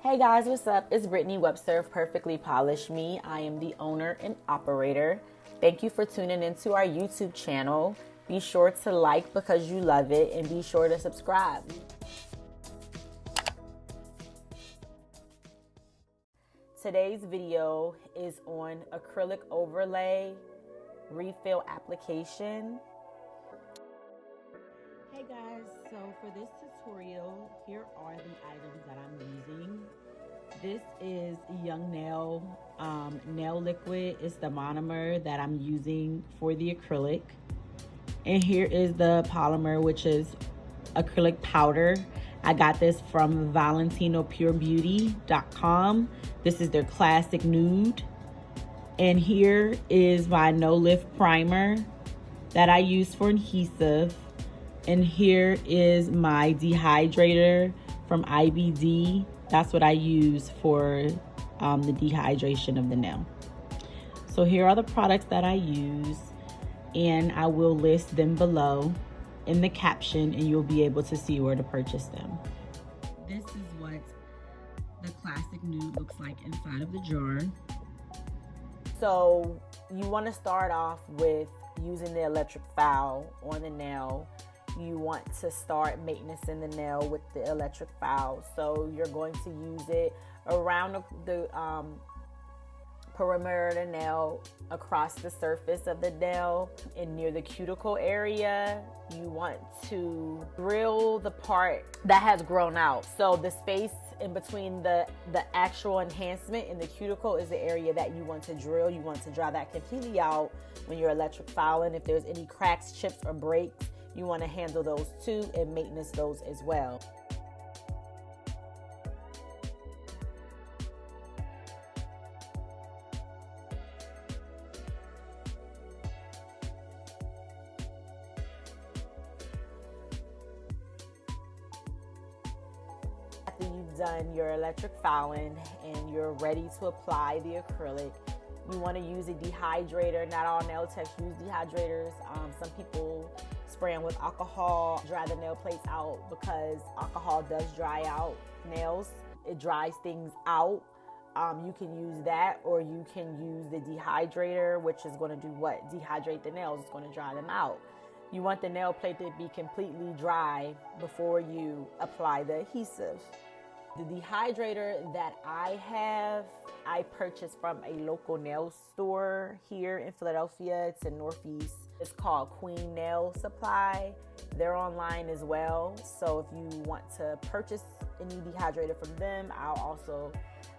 Hey guys, what's up? It's Brittany Webster of Perfectly Polished Me. I am the owner and operator. Thank you for tuning into our YouTube channel. Be sure to like because you love it and be sure to subscribe. Today's video is on acrylic overlay refill application. Hey guys, so for this tutorial, here are the items that I'm using. This is Young Nail nail liquid. It's the monomer that I'm using for the acrylic. And here is the polymer, which is acrylic powder. I got this from ValentinoPureBeauty.com. This is their classic nude. And here is my no lift primer that I use for adhesive. And here is my dehydrator from IBD. That's what I use for the dehydration of the nail. So here are the products that I use, and I will list them below in the caption, and you'll be able to see where to purchase them. This is what the classic nude looks like inside of the jar. So you want to start off with using the electric file on the nail. You want to start maintenancing the nail with the electric file. So you're going to use it around the perimeter of the nail, across the surface of the nail, and near the cuticle area. You want to drill the part that has grown out. So the space in between the actual enhancement and the cuticle is the area that you want to drill. You want to draw that completely out when you're electric filing. If there's any cracks, chips, or breaks, you want to handle those too and maintenance those as well. After you've done your electric filing and you're ready to apply the acrylic, you want to use a dehydrator. Not all nail techs use dehydrators. Some people spray them with alcohol, dry the nail plates out, because alcohol does dry out nails. It dries things out. You can use that, or you can use the dehydrator, which is going to do what? Dehydrate the nails. It's going to dry them out. You want the nail plate to be completely dry before you apply the adhesive. The dehydrator that I have, I purchased from a local nail store here in Philadelphia. It's in Northeast. It's called Queen Nail Supply. They're online as well. So if you want to purchase any dehydrator from them, I'll also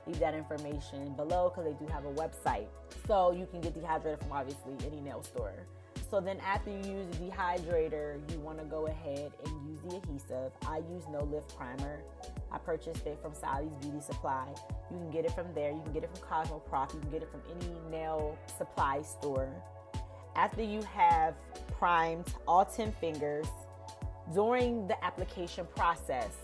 leave that information below because they do have a website. So you can get dehydrator from obviously any nail store. So then after you use the dehydrator, you want to go ahead and use the adhesive. I use No Lift Primer. I purchased it from Sally's Beauty Supply. You can get it from there. You can get it from Cosmoprof. You can get it from any nail supply store. After you have primed all 10 fingers, during the application process,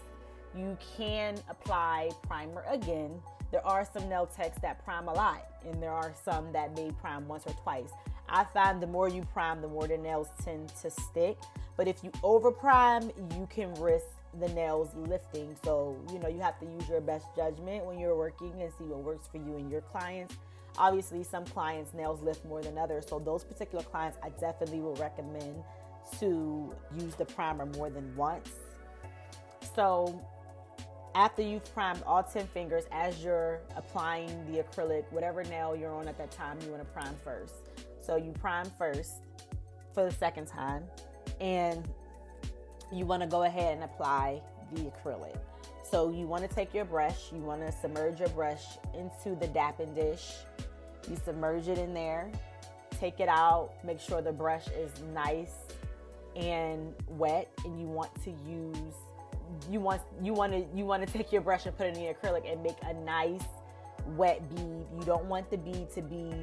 you can apply primer again. There are some nail techs that prime a lot, and there are some that may prime once or twice. I find the more you prime, the more the nails tend to stick. But if you over prime, you can risk the nails lifting. So, you have to use your best judgment when you're working and see what works for you and your clients. Obviously, some clients' nails lift more than others. So those particular clients, I definitely will recommend to use the primer more than once. So after you've primed all 10 fingers, as you're applying the acrylic, whatever nail you're on at that time, you want to prime first. So you prime first for the second time, and you want to go ahead and apply the acrylic. So you want to take your brush, you want to submerge your brush into the dapping dish. You submerge it in there, take it out, make sure the brush is nice and wet, and you want to take your brush and put it in the acrylic and make a nice wet bead. You don't want the bead to be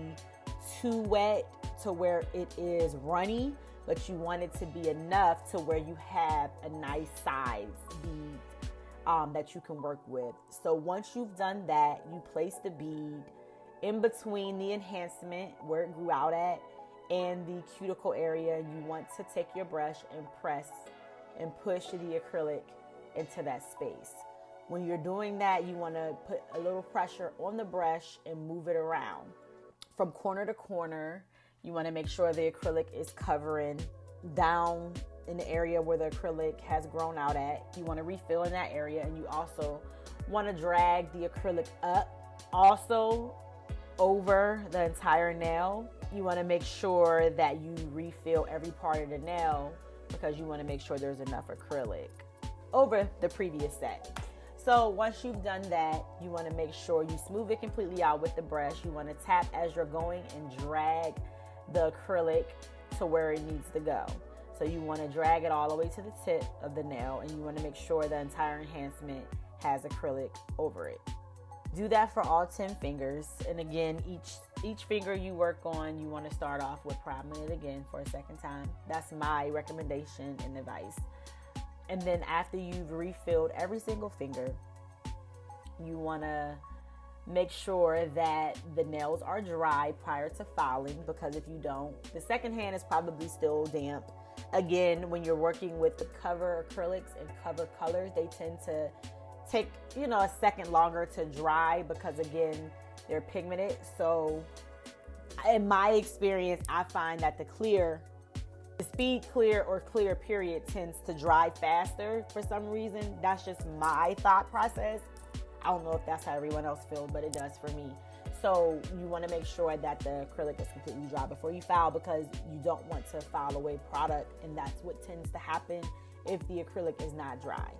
too wet to where it is runny, but you want it to be enough to where you have a nice size bead that you can work with. So once you've done that, you place the bead in between the enhancement where it grew out at and the cuticle area. You want to take your brush and press and push the acrylic into that space. When you're doing that, you want to put a little pressure on the brush and move it around. From corner to corner, you want to make sure the acrylic is covering down in the area where the acrylic has grown out at. You want to refill in that area, and you also want to drag the acrylic up, also over the entire nail. You want to make sure that you refill every part of the nail because you want to make sure there's enough acrylic over the previous set. So once you've done that, you want to make sure you smooth it completely out with the brush. You want to tap as you're going and drag the acrylic to where it needs to go. So you want to drag it all the way to the tip of the nail, and you want to make sure the entire enhancement has acrylic over it. Do that for all 10 fingers. And again, each finger you work on, you want to start off with priming it again for a second time. That's my recommendation and advice. And then after you've refilled every single finger, you want to make sure that the nails are dry prior to filing, because if you don't, the second hand is probably still damp. Again, when you're working with the cover acrylics and cover colors, they tend to take, a second longer to dry because, again, they're pigmented. So in my experience, I find that the speed clear or clear period tends to dry faster for some reason. That's just my thought process. I don't know if that's how everyone else feels, but it does for me. So you want to make sure that the acrylic is completely dry before you file, because you don't want to file away product, and that's what tends to happen if the acrylic is not dry.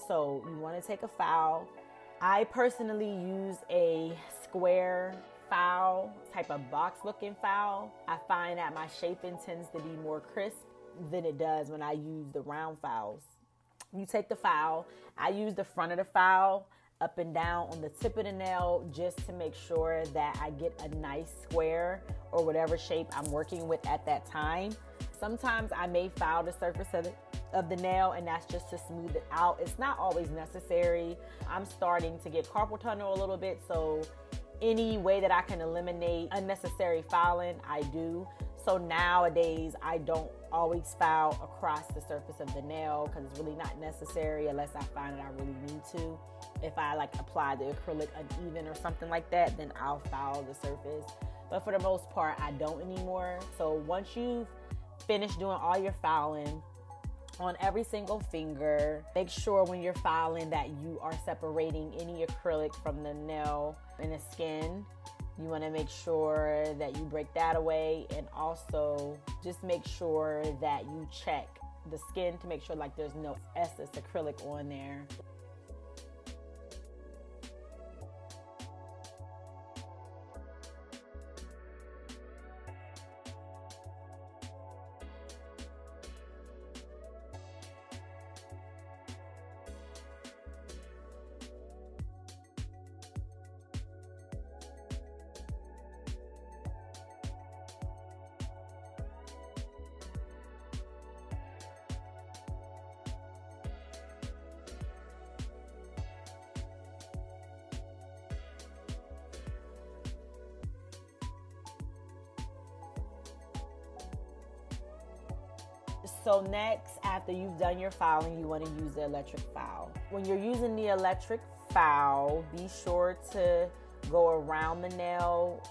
So you want to take a file. I personally use a square file, type of box looking file. I find that my shaping tends to be more crisp than it does when I use the round files. You take the file. I use the front of the file up and down on the tip of the nail just to make sure that I get a nice square or whatever shape I'm working with at that time. Sometimes I may file the surface of the nail, and that's just to smooth it out. It's not always necessary. I'm starting to get carpal tunnel a little bit, so any way that I can eliminate unnecessary filing, I do. So nowadays, I don't always file across the surface of the nail because it's really not necessary unless I find that I really need to. If I apply the acrylic uneven or something like that, then I'll file the surface. But for the most part, I don't anymore. So once you've finished doing all your filing on every single finger, make sure when you're filing that you are separating any acrylic from the nail and the skin. You want to make sure that you break that away, and also just make sure that you check the skin to make sure there's no excess acrylic on there. So next, after you've done your filing, you want to use the electric file. When you're using the electric file, be sure to go around the nail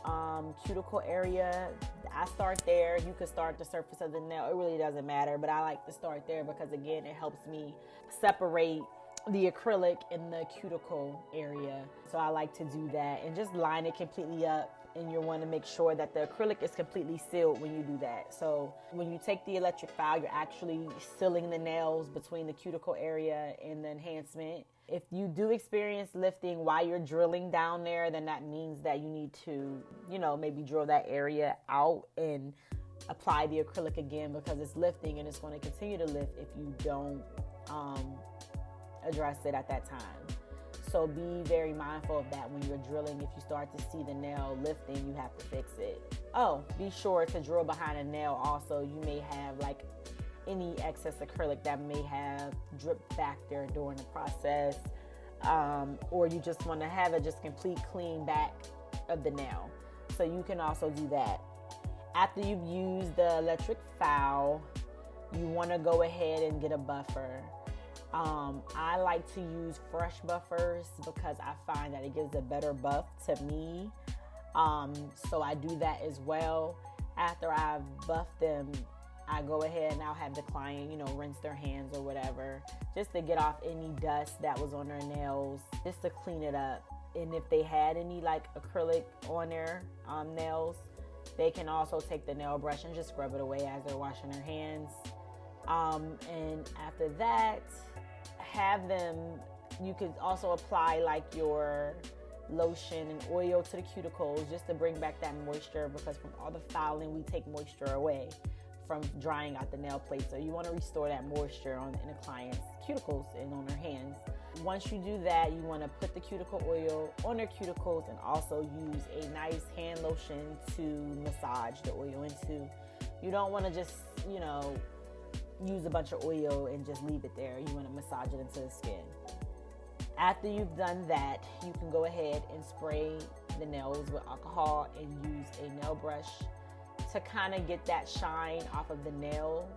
cuticle area. I start there. You could start the surface of the nail. It really doesn't matter, but I like to start there because, again, it helps me separate the acrylic in the cuticle area. So I like to do that and just line it completely up. And you want to make sure that the acrylic is completely sealed when you do that. So when you take the electric file, you're actually sealing the nails between the cuticle area and the enhancement. If you do experience lifting while you're drilling down there, then that means that you need to, maybe drill that area out and apply the acrylic again, because it's lifting and it's going to continue to lift if you don't address it at that time. So be very mindful of that when you're drilling. If you start to see the nail lifting, you have to fix it. Oh, be sure to drill behind a nail also. You may have like any excess acrylic that may have dripped back there during the process, or you just want to have it just complete clean back of the nail. So you can also do that. After you've used the electric file, you want to go ahead and get a buffer. I like to use fresh buffers because I find that it gives a better buff to me. So I do that as well. After I've buffed them, I go ahead and I'll have the client, rinse their hands or whatever, just to get off any dust that was on their nails, just to clean it up. And if they had any like acrylic on their nails, they can also take the nail brush and just scrub it away as they're washing their hands. And after that, you could also apply like your lotion and oil to the cuticles just to bring back that moisture, because from all the fouling we take moisture away from drying out the nail plate. So you want to restore that moisture in a client's cuticles and on their hands. Once you do that, you want to put the cuticle oil on their cuticles and also use a nice hand lotion to massage the oil into. You don't want to just, use a bunch of oil and just leave it there. You want to massage it into the skin. After you've done that, you can go ahead and spray the nails with alcohol and use a nail brush to kind of get that shine off of the nail,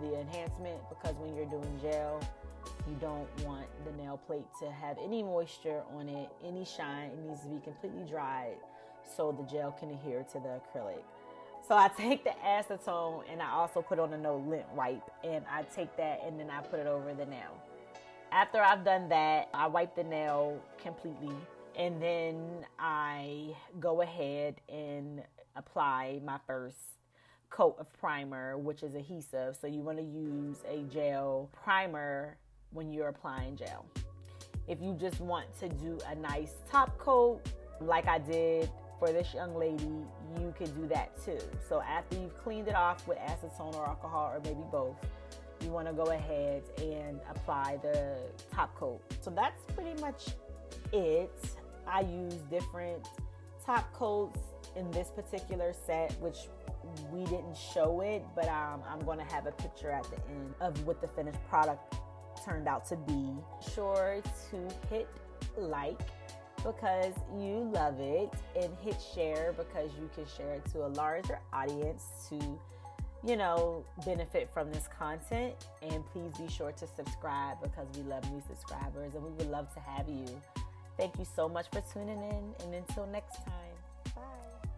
the enhancement, because when you're doing gel, you don't want the nail plate to have any moisture on it, any shine. It needs to be completely dried so the gel can adhere to the acrylic. So I take the acetone and I also put on a no lint wipe, and I take that and then I put it over the nail. After I've done that, I wipe the nail completely, and then I go ahead and apply my first coat of primer, which is adhesive. So you want to use a gel primer when you're applying gel. If you just want to do a nice top coat, like I did for this young lady, you can do that too. So after you've cleaned it off with acetone or alcohol or maybe both, you want to go ahead and apply the top coat. So that's pretty much it. I use different top coats in this particular set, which we didn't show it, but I'm going to have a picture at the end of what the finished product turned out to be. Sure to hit like because you love it, and hit share because you can share it to a larger audience to benefit from this content. And please be sure to subscribe because we love new subscribers and we would love to have you. Thank you so much for tuning in, and until next time.